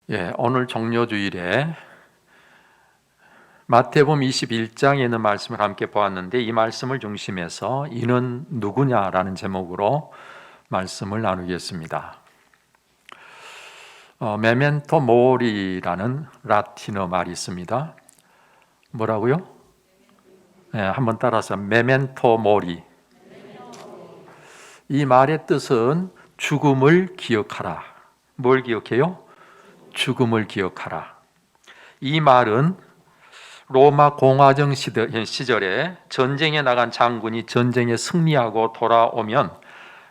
오늘 종료주일에 마태복음 21장에 있는 말씀을 함께 보았는데, 이 말씀을 중심해서 이는 누구냐라는 제목으로 말씀을 나누겠습니다. 메멘토 모리라는 라틴어 말이 있습니다. 뭐라고요? 한번 따라서 메멘토 모리. 이 말의 뜻은 죽음을 기억하라. 뭘 기억해요? 죽음을 기억하라. 이 말은 로마 공화정 시절에 전쟁에 나간 장군이 전쟁에 승리하고 돌아오면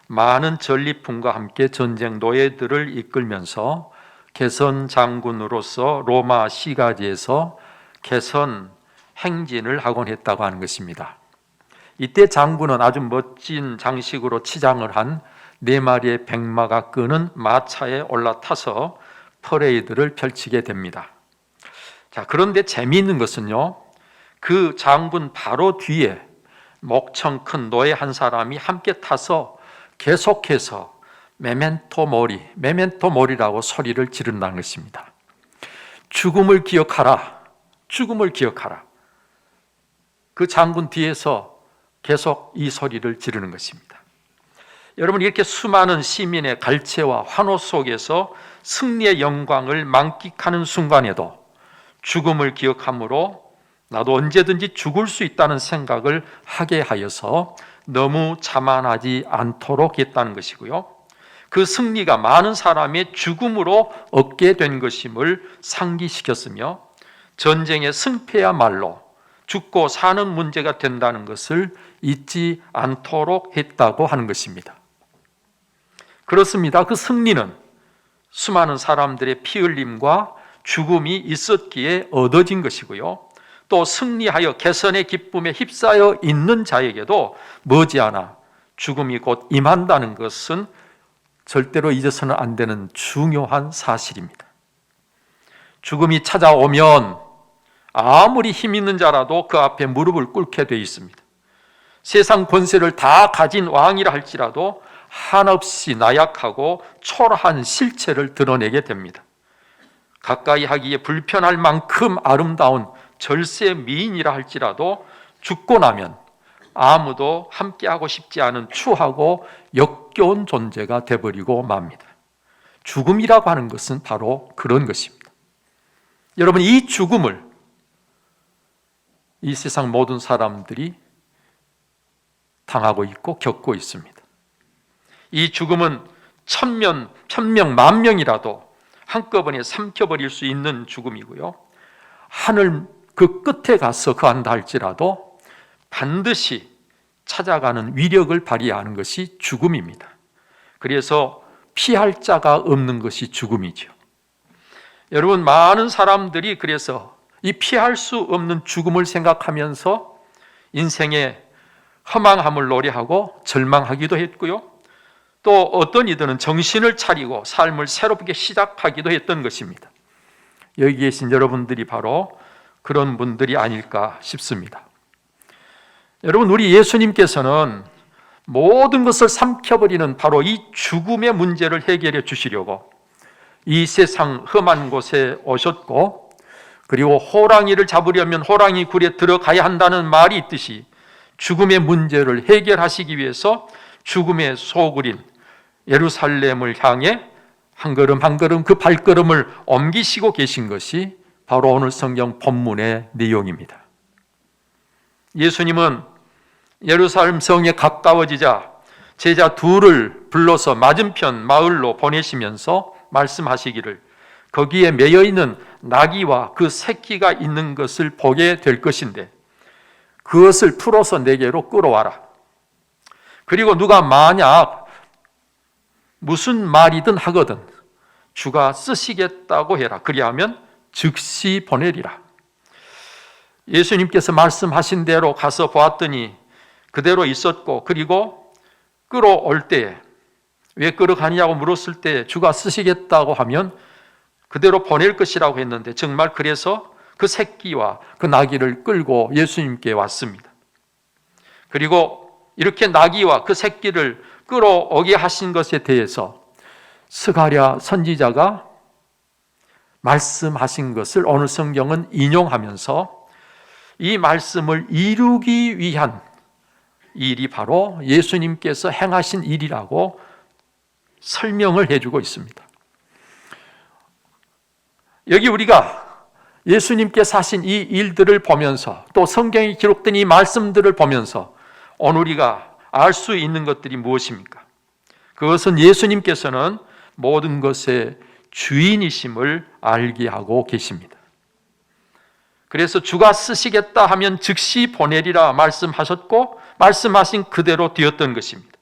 많은 전리품과 함께 전쟁 노예들을 이끌면서 개선 장군으로서 로마 시가지에서 개선 행진을 하곤 했다고 하는 것입니다. 이때 장군은 아주 멋진 장식으로 치장을 한 4마리의 백마가 끄는 마차에 올라타서 퍼레이드를 펼치게 됩니다. 그런데 재미있는 것은요, 그 장군 바로 뒤에 목청 큰 노예 한 사람이 함께 타서 계속해서 메멘토 모리라고 소리를 지른다는 것입니다. 죽음을 기억하라, 죽음을 기억하라. 그 장군 뒤에서 계속 이 소리를 지르는 것입니다. 여러분, 이렇게 수많은 시민의 갈채와 환호 속에서 승리의 영광을 만끽하는 순간에도 죽음을 기억함으로 나도 언제든지 죽을 수 있다는 생각을 하게 하여서 너무 자만하지 않도록 했다는 것이고요, 그 승리가 많은 사람의 죽음으로 얻게 된 것임을 상기시켰으며, 전쟁의 승패야말로 죽고 사는 문제가 된다는 것을 잊지 않도록 했다고 하는 것입니다. 그렇습니다. 그 승리는 수많은 사람들의 피 흘림과 죽음이 있었기에 얻어진 것이고요, 또 승리하여 개선의 기쁨에 휩싸여 있는 자에게도 머지않아 죽음이 곧 임한다는 것은 절대로 잊어서는 안 되는 중요한 사실입니다. 죽음이 찾아오면 아무리 힘 있는 자라도 그 앞에 무릎을 꿇게 되어 있습니다. 세상 권세를 다 가진 왕이라 할지라도 한없이 나약하고 초라한 실체를 드러내게 됩니다. 가까이 하기에 불편할 만큼 아름다운 절세 미인이라 할지라도 죽고 나면 아무도 함께하고 싶지 않은 추하고 역겨운 존재가 되어버리고 맙니다. 죽음이라고 하는 것은 바로 그런 것입니다. 여러분, 이 죽음을 이 세상 모든 사람들이 당하고 있고 겪고 있습니다. 이 죽음은 천명, 만명이라도 한꺼번에 삼켜버릴 수 있는 죽음이고요, 하늘 그 끝에 가서 거한다 할지라도 반드시 찾아가는 위력을 발휘하는 것이 죽음입니다. 그래서 피할 자가 없는 것이 죽음이죠. 여러분, 많은 사람들이 그래서 이 피할 수 없는 죽음을 생각하면서 인생의 허망함을 노래하고 절망하기도 했고요, 또 어떤 이들은 정신을 차리고 삶을 새롭게 시작하기도 했던 것입니다. 여기 계신 여러분들이 바로 그런 분들이 아닐까 싶습니다. 여러분, 우리 예수님께서는 모든 것을 삼켜버리는 바로 이 죽음의 문제를 해결해 주시려고 이 세상 험한 곳에 오셨고, 그리고 호랑이를 잡으려면 호랑이 굴에 들어가야 한다는 말이 있듯이 죽음의 문제를 해결하시기 위해서 죽음의 소굴인 예루살렘을 향해 한 걸음 한 걸음 그 발걸음을 옮기시고 계신 것이 바로 오늘 성경 본문의 내용입니다. 예수님은 예루살렘 성에 가까워지자 제자 둘을 불러서 맞은편 마을로 보내시면서 말씀하시기를, 거기에 매여 있는 나귀와 그 새끼가 있는 것을 보게 될 것인데 그것을 풀어서 내게로 끌어와라. 그리고 누가 만약 무슨 말이든 하거든 주가 쓰시겠다고 해라. 그리하면 즉시 보내리라. 예수님께서 말씀하신 대로 가서 보았더니 그대로 있었고, 그리고 끌어올 때에 왜 끌어가냐고 물었을 때 주가 쓰시겠다고 하면 그대로 보낼 것이라고 했는데, 정말 그래서 그 새끼와 그 나귀를 끌고 예수님께 왔습니다. 그리고 이렇게 나귀와 그 새끼를 끌어오게 하신 것에 대해서 스가랴 선지자가 말씀하신 것을 오늘 성경은 인용하면서 이 말씀을 이루기 위한 일이 바로 예수님께서 행하신 일이라고 설명을 해주고 있습니다. 여기 우리가 예수님께서 하신 이 일들을 보면서 또 성경에 기록된 이 말씀들을 보면서 오늘 우리가 알 수 있는 것들이 무엇입니까? 그것은 예수님께서는 모든 것의 주인이심을 알게 하고 계십니다. 그래서 주가 쓰시겠다 하면 즉시 보내리라 말씀하셨고 말씀하신 그대로 되었던 것입니다.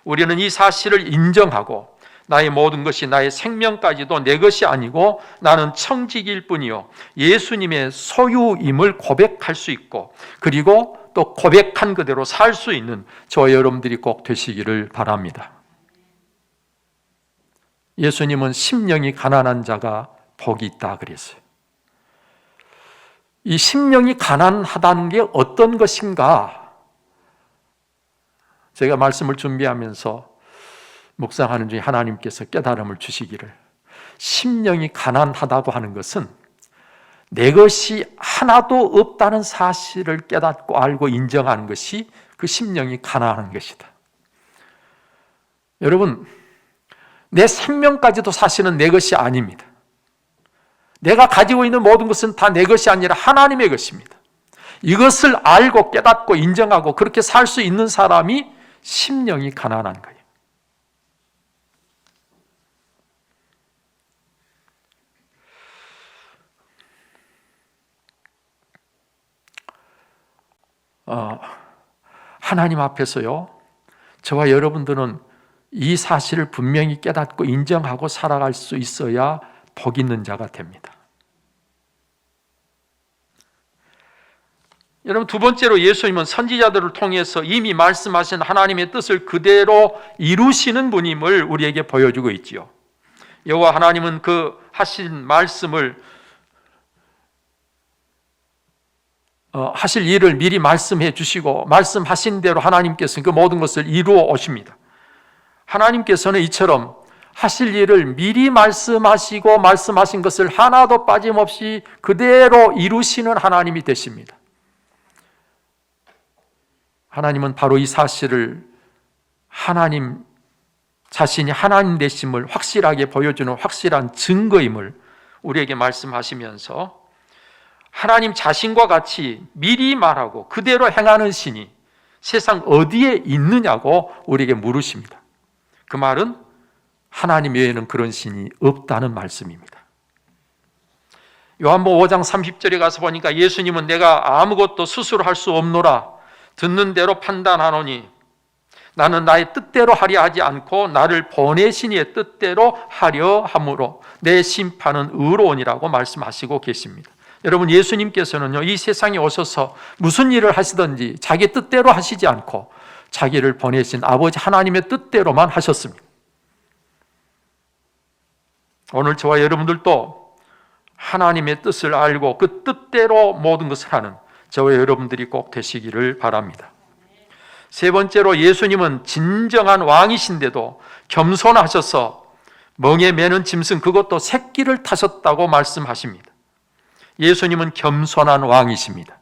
우리는 이 사실을 인정하고 나의 모든 것이 나의 생명까지도 내 것이 아니고 나는 청지기일 뿐이요 예수님의 소유임을 고백할 수 있고 그리고 또 고백한 그대로 살 수 있는 저와 여러분들이 꼭 되시기를 바랍니다. 예수님은 심령이 가난한 자가 복이 있다 그랬어요. 이 심령이 가난하다는 게 어떤 것인가? 제가 말씀을 준비하면서 묵상하는 중에 하나님께서 깨달음을 주시기를, 심령이 가난하다고 하는 것은 내 것이 하나도 없다는 사실을 깨닫고 알고 인정하는 것이 그 심령이 가난한 것이다. 여러분, 내 생명까지도 사실은 내 것이 아닙니다. 내가 가지고 있는 모든 것은 다 내 것이 아니라 하나님의 것입니다. 이것을 알고 깨닫고 인정하고 그렇게 살 수 있는 사람이 심령이 가난한 거예요. 하나님 앞에서요, 저와 여러분들은 이 사실을 분명히 깨닫고 인정하고 살아갈 수 있어야 복 있는 자가 됩니다. 여러분, 두 번째로 예수님은 선지자들을 통해서 이미 말씀하신 하나님의 뜻을 그대로 이루시는 분임을 우리에게 보여주고 있지요. 여호와 하나님은 그 하신 말씀을 하실 일을 미리 말씀해 주시고 말씀하신 대로 하나님께서는 그 모든 것을 이루어 오십니다. 하나님께서는 이처럼 하실 일을 미리 말씀하시고 말씀하신 것을 하나도 빠짐없이 그대로 이루시는 하나님이 되십니다. 하나님은 바로 이 사실을 하나님 자신이 하나님 되심을 확실하게 보여주는 확실한 증거임을 우리에게 말씀하시면서 하나님 자신과 같이 미리 말하고 그대로 행하는 신이 세상 어디에 있느냐고 우리에게 물으십니다. 그 말은 하나님 외에는 그런 신이 없다는 말씀입니다. 요한복음 5장 30절에 가서 보니까 예수님은 내가 아무것도 스스로 할 수 없노라 듣는 대로 판단하노니 나는 나의 뜻대로 하려 하지 않고 나를 보내신 이의 뜻대로 하려 함으로 내 심판은 의로우니라고 말씀하시고 계십니다. 여러분, 예수님께서는요, 이 세상에 오셔서 무슨 일을 하시든지 자기 뜻대로 하시지 않고 자기를 보내신 아버지 하나님의 뜻대로만 하셨습니다. 오늘 저와 여러분들도 하나님의 뜻을 알고 그 뜻대로 모든 것을 하는 저와 여러분들이 꼭 되시기를 바랍니다. 세 번째로 예수님은 진정한 왕이신데도 겸손하셔서 멍에 매는 짐승 그것도 새끼를 타셨다고 말씀하십니다. 예수님은 겸손한 왕이십니다.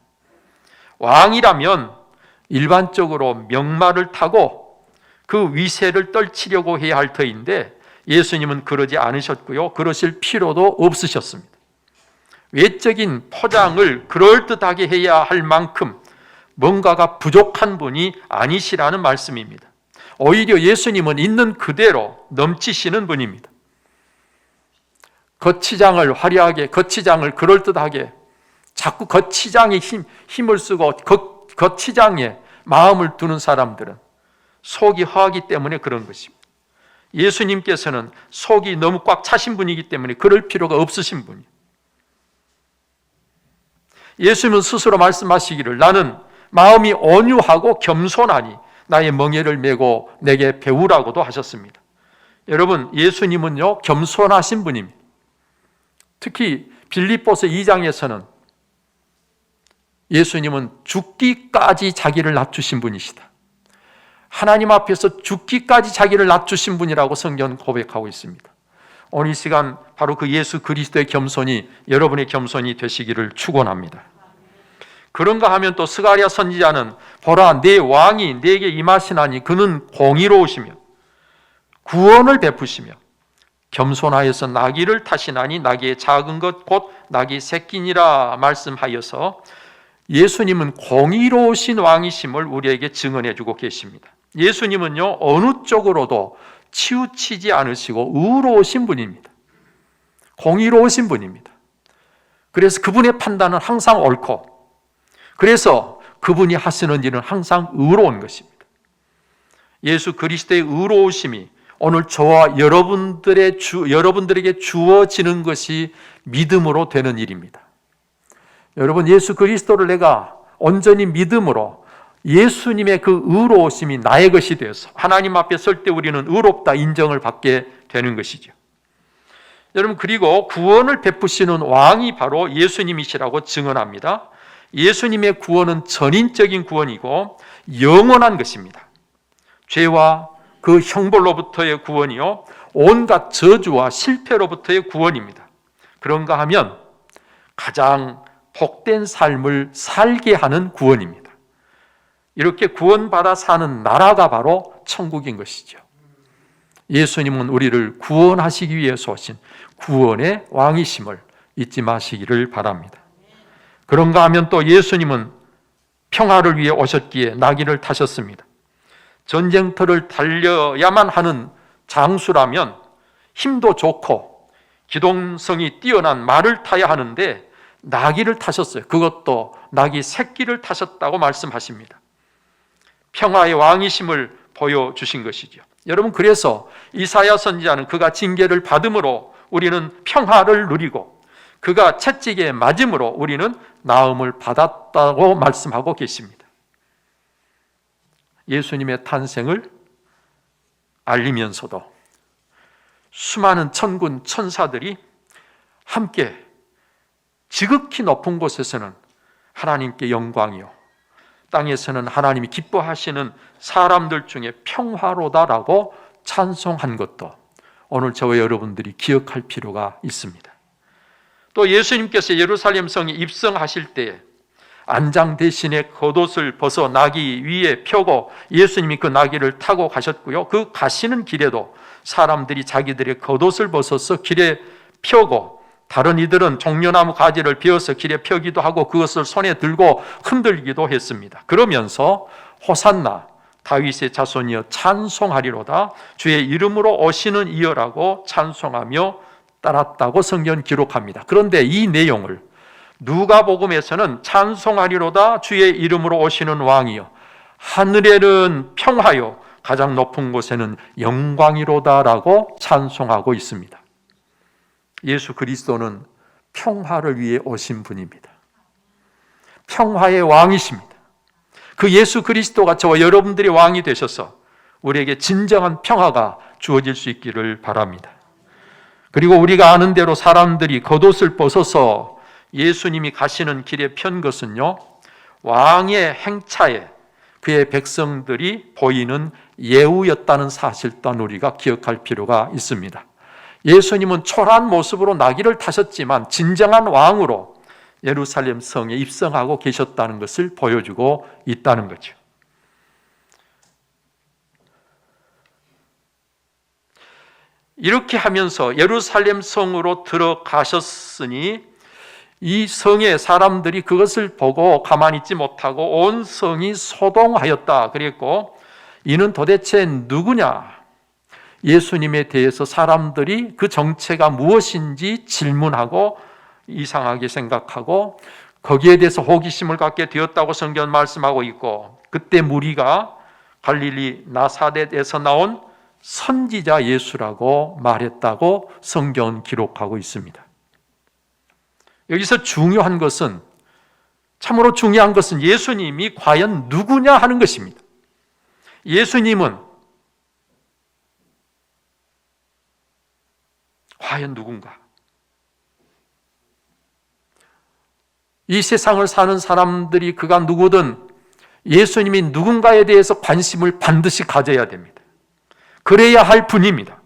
왕이라면 일반적으로 명마를 타고 그 위세를 떨치려고 해야 할 터인데 예수님은 그러지 않으셨고요, 그러실 필요도 없으셨습니다. 외적인 포장을 그럴듯하게 해야 할 만큼 뭔가가 부족한 분이 아니시라는 말씀입니다. 오히려 예수님은 있는 그대로 넘치시는 분입니다. 거치장을 화려하게, 거치장을 그럴듯하게, 자꾸 거치장에 힘을 쓰고 거치장에 마음을 두는 사람들은 속이 허하기 때문에 그런 것입니다. 예수님께서는 속이 너무 꽉 차신 분이기 때문에 그럴 필요가 없으신 분이에요. 예수님은 스스로 말씀하시기를 나는 마음이 온유하고 겸손하니 나의 멍에를 메고 내게 배우라고도 하셨습니다. 여러분, 예수님은요, 겸손하신 분입니다. 특히 빌립보서 2장에서는 예수님은 죽기까지 자기를 낮추신 분이시다. 하나님 앞에서 죽기까지 자기를 낮추신 분이라고 성경은 고백하고 있습니다. 오늘 이 시간 바로 그 예수 그리스도의 겸손이 여러분의 겸손이 되시기를 축원합니다. 그런가 하면 또 스가랴 선지자는 보라 내 왕이 내게 임하시나니 그는 공의로우시며 구원을 베푸시며 겸손하여서 나귀를 타시나니 나귀의 작은 것 곧 나귀 새끼니라 말씀하여서 예수님은 공의로우신 왕이심을 우리에게 증언해 주고 계십니다. 예수님은요 어느 쪽으로도 치우치지 않으시고 의로우신 분입니다. 공의로우신 분입니다. 그래서 그분의 판단은 항상 옳고 그래서 그분이 하시는 일은 항상 의로운 것입니다. 예수 그리스도의 의로우심이 오늘 저와 여러분들에게 주어지는 것이 믿음으로 되는 일입니다. 여러분, 예수 그리스도를 내가 온전히 믿음으로 예수님의 그 의로우심이 나의 것이 되어서 하나님 앞에 설 때 우리는 의롭다 인정을 받게 되는 것이죠. 여러분, 그리고 구원을 베푸시는 왕이 바로 예수님이시라고 증언합니다. 예수님의 구원은 전인적인 구원이고 영원한 것입니다. 죄와 그 형벌로부터의 구원이요 온갖 저주와 실패로부터의 구원입니다. 그런가 하면 가장 복된 삶을 살게 하는 구원입니다. 이렇게 구원받아 사는 나라가 바로 천국인 것이죠. 예수님은 우리를 구원하시기 위해서 오신 구원의 왕이심을 잊지 마시기를 바랍니다. 그런가 하면 또 예수님은 평화를 위해 오셨기에 나귀를 타셨습니다. 전쟁터를 달려야만 하는 장수라면 힘도 좋고 기동성이 뛰어난 말을 타야 하는데 나귀를 타셨어요. 그것도 나귀 새끼를 타셨다고 말씀하십니다. 평화의 왕이심을 보여주신 것이죠. 여러분, 그래서 이사야 선지자는 그가 징계를 받음으로 우리는 평화를 누리고 그가 채찍에 맞음으로 우리는 나음을 받았다고 말씀하고 계십니다. 예수님의 탄생을 알리면서도 수많은 천군 천사들이 함께 지극히 높은 곳에서는 하나님께 영광이요 땅에서는 하나님이 기뻐하시는 사람들 중에 평화로다라고 찬송한 것도 오늘 저와 여러분들이 기억할 필요가 있습니다. 또 예수님께서 예루살렘 성에 입성하실 때에 안장 대신에 겉옷을 벗어 나귀 위에 펴고 예수님이 그 나귀를 타고 가셨고요. 그 가시는 길에도 사람들이 자기들의 겉옷을 벗어서 길에 펴고 다른 이들은 종려나무 가지를 베어서 길에 펴기도 하고 그것을 손에 들고 흔들기도 했습니다. 그러면서 호산나 다윗의 자손이여 찬송하리로다 주의 이름으로 오시는 이여라고 찬송하며 따랐다고 성경 기록합니다. 그런데 이 내용을 누가복음에서는 찬송하리로다 주의 이름으로 오시는 왕이요 하늘에는 평화요 가장 높은 곳에는 영광이로다라고 찬송하고 있습니다. 예수 그리스도는 평화를 위해 오신 분입니다. 평화의 왕이십니다. 그 예수 그리스도가 저와 여러분들이 왕이 되셔서 우리에게 진정한 평화가 주어질 수 있기를 바랍니다. 그리고 우리가 아는 대로 사람들이 겉옷을 벗어서 예수님이 가시는 길에 편 것은요 왕의 행차에 그의 백성들이 보이는 예우였다는 사실 또한 우리가 기억할 필요가 있습니다. 예수님은 초라한 모습으로 나귀를 타셨지만 진정한 왕으로 예루살렘 성에 입성하고 계셨다는 것을 보여주고 있다는 거죠. 이렇게 하면서 예루살렘 성으로 들어가셨으니 이 성의 사람들이 그것을 보고 가만히 있지 못하고 온 성이 소동하였다 그랬고 이는 도대체 누구냐? 예수님에 대해서 사람들이 그 정체가 무엇인지 질문하고 이상하게 생각하고 거기에 대해서 호기심을 갖게 되었다고 성경은 말씀하고 있고 그때 무리가 갈릴리 나사렛에서 나온 선지자 예수라고 말했다고 성경은 기록하고 있습니다. 여기서 중요한 것은 참으로 중요한 것은 예수님이 과연 누구냐 하는 것입니다. 예수님은 과연 누군가? 이 세상을 사는 사람들이 그가 누구든 예수님이 누군가에 대해서 관심을 반드시 가져야 됩니다. 그래야 할 분입니다.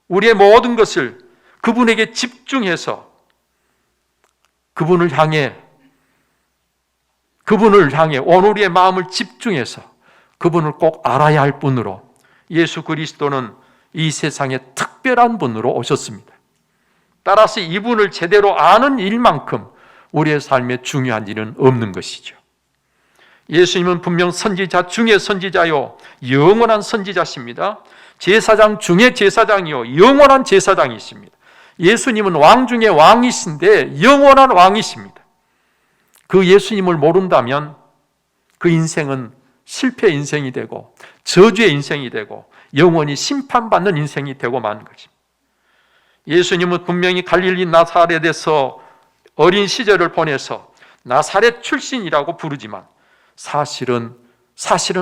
우리의 모든 것을 그분에게 집중해서 그분을 향해 온 우리의 마음을 집중해서 그분을 꼭 알아야 할 분으로, 예수 그리스도는 이 세상에 특별한 분으로 오셨습니다. 따라서 이분을 제대로 아는 일만큼 우리의 삶에 중요한 일은 없는 것이죠. 예수님은 분명 선지자 중의 선지자요 영원한 선지자십니다. 제사장 중의 제사장이요 영원한 제사장이십니다. 예수님은 왕 중의 왕이신데 영원한 왕이십니다. 그 예수님을 모른다면 그 인생은 실패 인생이 되고 저주의 인생이 되고 영원히 심판받는 인생이 되고 마는 것입니다. 예수님은 분명히 갈릴리 나사렛에서 어린 시절을 보내서 나사렛 출신이라고 부르지만 사실은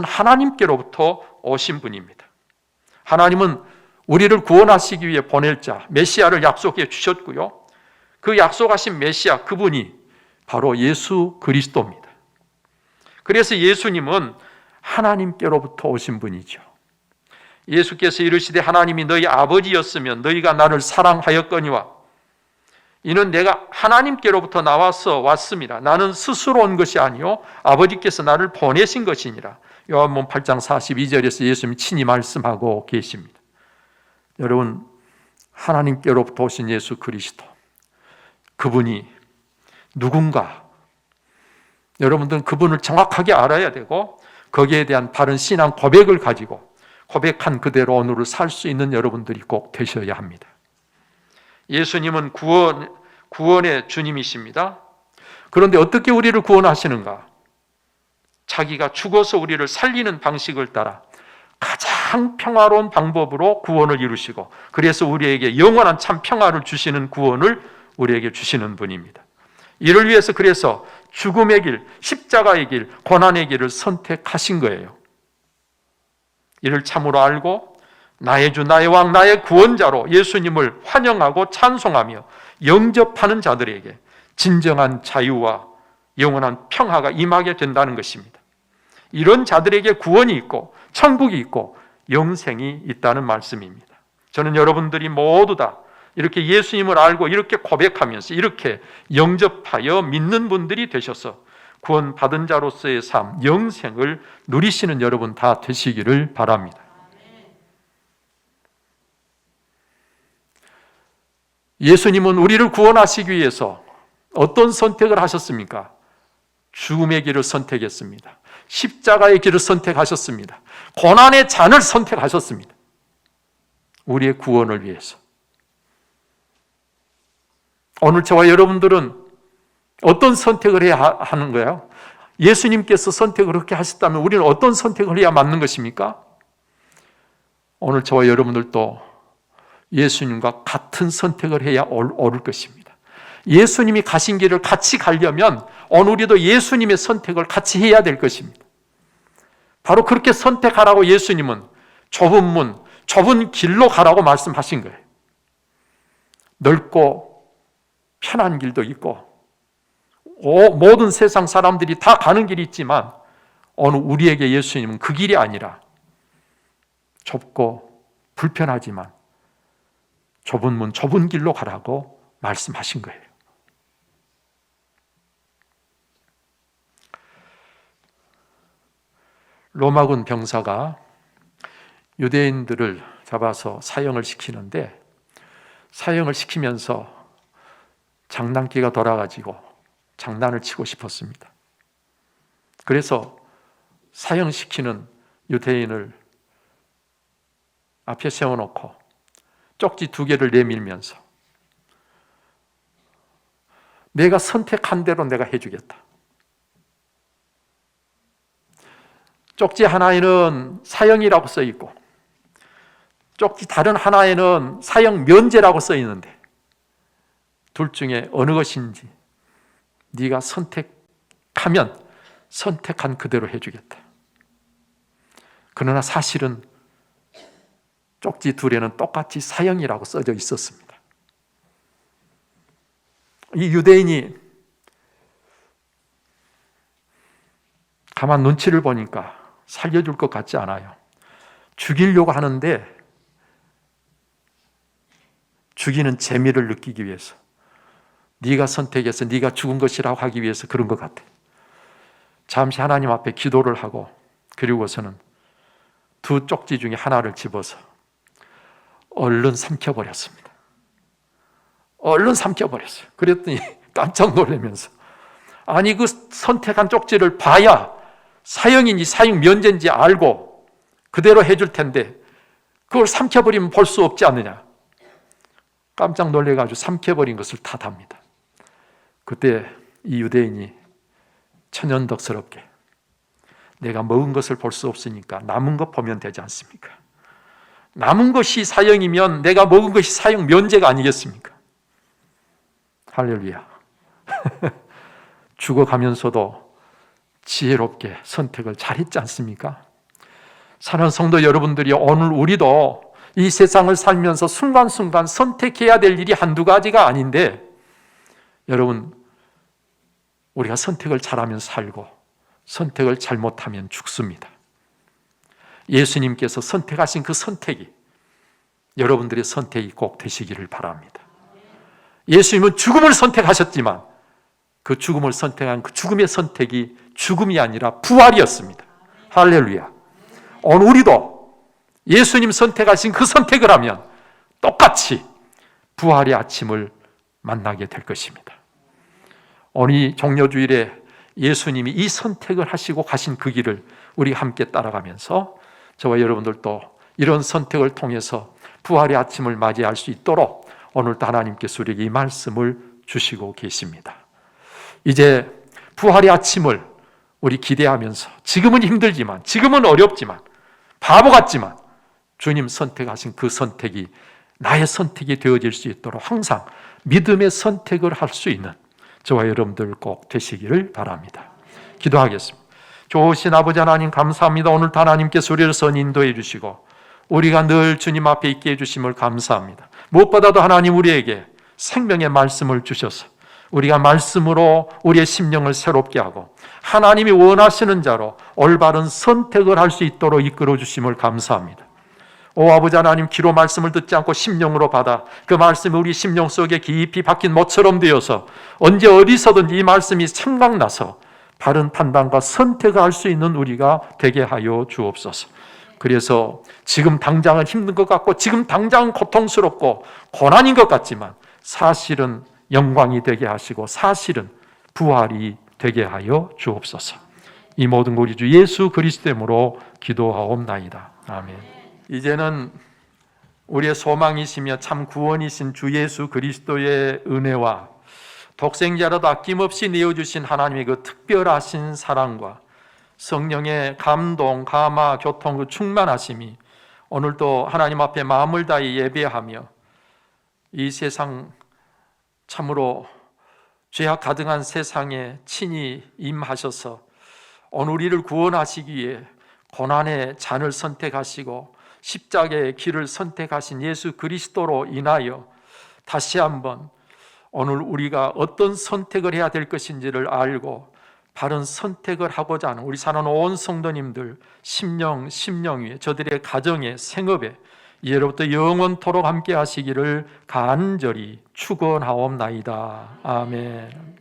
하나님께로부터 오신 분입니다. 하나님은 우리를 구원하시기 위해 보낼 자 메시아를 약속해 주셨고요. 그 약속하신 메시아, 그분이 바로 예수 그리스도입니다. 그래서 예수님은 하나님께로부터 오신 분이죠. 예수께서 이르시되 하나님이 너희 아버지였으면 너희가 나를 사랑하였거니와 이는 내가 하나님께로부터 나와서 왔습니다. 나는 스스로 온 것이 아니요 아버지께서 나를 보내신 것이니라. 요한복음 8장 42절에서 예수님이 친히 말씀하고 계십니다. 여러분, 하나님께로부터 오신 예수 그리스도, 그분이 누군가, 여러분들은 그분을 정확하게 알아야 되고 거기에 대한 바른 신앙 고백을 가지고 고백한 그대로 오늘을 살 수 있는 여러분들이 꼭 되셔야 합니다. 예수님은 구원의 주님이십니다. 그런데 어떻게 우리를 구원하시는가? 자기가 죽어서 우리를 살리는 방식을 따라 가장 평화로운 방법으로 구원을 이루시고, 그래서 우리에게 영원한 참 평화를 주시는 구원을 우리에게 주시는 분입니다. 이를 위해서 그래서 죽음의 길, 십자가의 길, 고난의 길을 선택하신 거예요. 이를 참으로 알고 나의 주, 나의 왕, 나의 구원자로 예수님을 환영하고 찬송하며 영접하는 자들에게 진정한 자유와 영원한 평화가 임하게 된다는 것입니다. 이런 자들에게 구원이 있고 천국이 있고 영생이 있다는 말씀입니다. 저는 여러분들이 모두 다 이렇게 예수님을 알고 이렇게 고백하면서 이렇게 영접하여 믿는 분들이 되셔서 구원받은 자로서의 삶, 영생을 누리시는 여러분 다 되시기를 바랍니다. 예수님은 우리를 구원하시기 위해서 어떤 선택을 하셨습니까? 죽음의 길을 선택했습니다. 십자가의 길을 선택하셨습니다. 고난의 잔을 선택하셨습니다. 우리의 구원을 위해서. 오늘 저와 여러분들은 어떤 선택을 해야 하는 거예요? 예수님께서 선택을 그렇게 하셨다면 우리는 어떤 선택을 해야 맞는 것입니까? 오늘 저와 여러분들도 예수님과 같은 선택을 해야 옳을 것입니다. 예수님이 가신 길을 같이 가려면 오늘 우리도 예수님의 선택을 같이 해야 될 것입니다. 바로 그렇게 선택하라고 예수님은 좁은 문, 좁은 길로 가라고 말씀하신 거예요. 넓고 편한 길도 있고 모든 세상 사람들이 다 가는 길이 있지만 오늘 우리에게 예수님은 그 길이 아니라 좁고 불편하지만 좁은 문, 좁은 길로 가라고 말씀하신 거예요. 로마군 병사가 유대인들을 잡아서 사형을 시키는데 사형을 시키면서 장난기가 돌아가지고 장난을 치고 싶었습니다. 그래서 사형시키는 유대인을 앞에 세워놓고 쪽지 2개를 내밀면서 내가 선택한 대로 내가 해주겠다. 쪽지 하나에는 사형이라고 써 있고 쪽지 다른 하나에는 사형 면제라고 써 있는데 둘 중에 어느 것인지 네가 선택하면 선택한 그대로 해주겠다. 그러나 사실은 쪽지 2에는 똑같이 사형이라고 써져 있었습니다. 이 유대인이 가만 눈치를 보니까 살려줄 것 같지 않아요. 죽이려고 하는데 죽이는 재미를 느끼기 위해서, 네가 선택해서 네가 죽은 것이라고 하기 위해서 그런 것 같아. 잠시 하나님 앞에 기도를 하고 그리고서는 두 쪽지 중에 하나를 집어서 얼른 삼켜버렸습니다. 얼른 삼켜버렸어요. 그랬더니 깜짝 놀라면서, 아니 그 선택한 쪽지를 봐야 사형인지 사형 면제인지 알고 그대로 해줄 텐데 그걸 삼켜버리면 볼 수 없지 않느냐. 깜짝 놀래가지고 삼켜버린 것을 탓합니다. 그때 이 유대인이 천연덕스럽게, 내가 먹은 것을 볼 수 없으니까 남은 것 보면 되지 않습니까? 남은 것이 사형이면 내가 먹은 것이 사형 면제가 아니겠습니까? 할렐루야. 죽어가면서도 지혜롭게 선택을 잘했지 않습니까? 사랑하는 성도 여러분들이, 오늘 우리도 이 세상을 살면서 순간순간 선택해야 될 일이 한두 가지가 아닌데, 여러분, 우리가 선택을 잘하면 살고 선택을 잘못하면 죽습니다. 예수님께서 선택하신 그 선택이 여러분들의 선택이 꼭 되시기를 바랍니다. 예수님은 죽음을 선택하셨지만 그 죽음을 선택한 그 죽음의 선택이 죽음이 아니라 부활이었습니다. 할렐루야. 오늘 우리도 예수님 선택하신 그 선택을 하면 똑같이 부활의 아침을 만나게 될 것입니다. 오늘 이 종려주일에 예수님이 이 선택을 하시고 가신 그 길을 우리 함께 따라가면서 저와 여러분들도 이런 선택을 통해서 부활의 아침을 맞이할 수 있도록 오늘도 하나님께서 우리에게 이 말씀을 주시고 계십니다. 이제 부활의 아침을 우리 기대하면서, 지금은 힘들지만, 지금은 어렵지만, 바보 같지만 주님 선택하신 그 선택이 나의 선택이 되어질 수 있도록 항상 믿음의 선택을 할 수 있는 저와 여러분들 꼭 되시기를 바랍니다. 기도하겠습니다. 좋으신 아버지 하나님, 감사합니다. 오늘도 하나님께서 우리를 선 인도해 주시고 우리가 늘 주님 앞에 있게 해주심을 감사합니다. 무엇보다도 하나님, 우리에게 생명의 말씀을 주셔서 우리가 말씀으로 우리의 심령을 새롭게 하고 하나님이 원하시는 자로 올바른 선택을 할 수 있도록 이끌어 주심을 감사합니다. 오 아버지 하나님, 귀로 말씀을 듣지 않고 심령으로 받아 그 말씀이 우리 심령 속에 깊이 박힌 못처럼 되어서 언제 어디서든 이 말씀이 생각나서 바른 판단과 선택을 할 수 있는 우리가 되게 하여 주옵소서. 그래서 지금 당장은 힘든 것 같고 지금 당장은 고통스럽고 고난인 것 같지만 사실은 영광이 되게 하시고 사실은 부활이 되게 하여 주옵소서. 이 모든 것 우리 주 예수 그리스도 이름으로 기도하옵나이다. 아멘. 이제는 우리의 소망이시며 참 구원이신 주 예수 그리스도의 은혜와 독생자라도 아낌없이 내어주신 하나님의 그 특별하신 사랑과 성령의 감동, 감화, 교통, 그 충만하심이 오늘도 하나님 앞에 마음을 다해 예배하며 이 세상 참으로 죄악 가득한 세상에 친히 임하셔서 오늘 우리를 구원하시기 위해 고난의 잔을 선택하시고 십자가의 길을 선택하신 예수 그리스도로 인하여 다시 한번 오늘 우리가 어떤 선택을 해야 될 것인지를 알고 바른 선택을 하고자 하는 우리 사랑하는 온 성도님들 심령 위에, 저들의 가정에, 생업에 예로부터 영원토록 함께 하시기를 간절히 축원하옵나이다. 아멘.